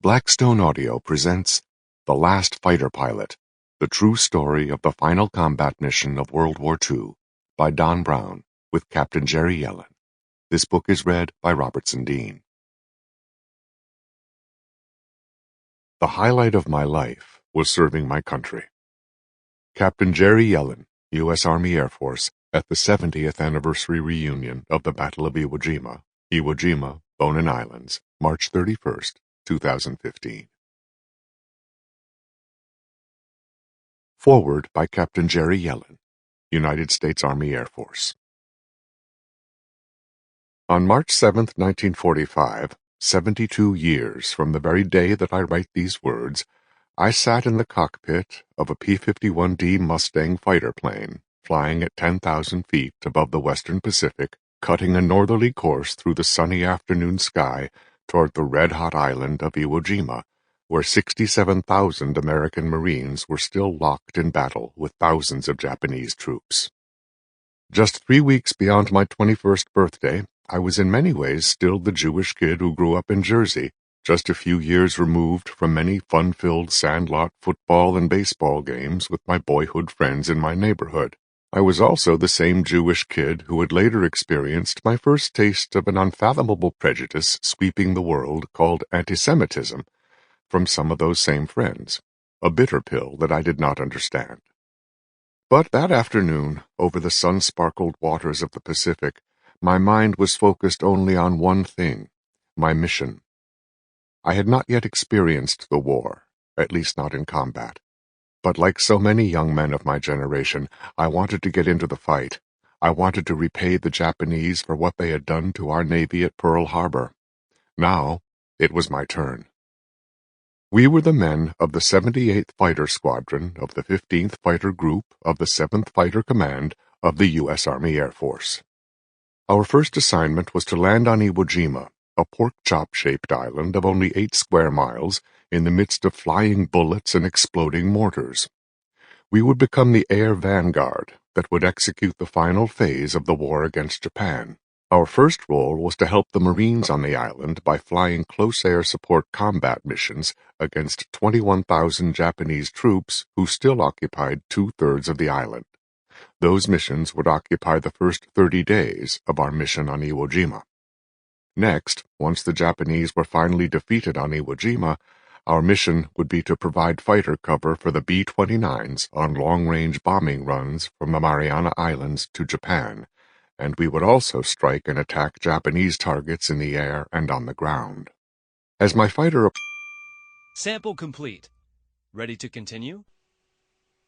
Blackstone Audio presents The Last Fighter Pilot, the true story of the final combat mission of World War II, by Don Brown, with Captain Jerry Yellin. This book is read by Robertson Dean. The highlight of my life was serving my country. Captain Jerry Yellin, U.S. Army Air Force, at the 70th anniversary reunion of the Battle of Iwo Jima, Bonin Islands, March 31st, 2015. Forward by Captain Jerry Yellin, United States Army Air Force. On March 7, 1945, 72 years from the very day that I write these words, I sat in the cockpit of a P-51D Mustang fighter plane, flying at 10,000 feet above the western Pacific, cutting a northerly course through the sunny afternoon sky toward the red-hot island of Iwo Jima, where 67,000 American Marines were still locked in battle with thousands of Japanese troops. Just 3 weeks beyond my 21st birthday, I was in many ways still the Jewish kid who grew up in Jersey, just a few years removed from many fun-filled sandlot football and baseball games with my boyhood friends in my neighborhood. I was also the same Jewish kid who had later experienced my first taste of an unfathomable prejudice sweeping the world called anti-Semitism from some of those same friends, a bitter pill that I did not understand. But that afternoon, over the sun-sparkled waters of the Pacific, my mind was focused only on one thing, my mission. I had not yet experienced the war, at least not in combat. But like so many young men of my generation, I wanted to get into the fight. I wanted to repay the Japanese for what they had done to our Navy at Pearl Harbor. Now, it was my turn. We were the men of the 78th Fighter Squadron of the 15th Fighter Group of the 7th Fighter Command of the U.S. Army Air Force. Our first assignment was to land on Iwo Jima, a pork-chop-shaped island of only 8 square miles, in the midst of flying bullets and exploding mortars. We would become the air vanguard that would execute the final phase of the war against Japan. Our first role was to help the Marines on the island by flying close air support combat missions against 21,000 Japanese troops who still occupied 2/3 of the island. Those missions would occupy the first 30 days of our mission on Iwo Jima. Next, once the Japanese were finally defeated on Iwo Jima, our mission would be to provide fighter cover for the B-29s on long-range bombing runs from the Mariana Islands to Japan, and we would also strike and attack Japanese targets in the air and on the ground. As my fighter... Sample complete. Ready to continue?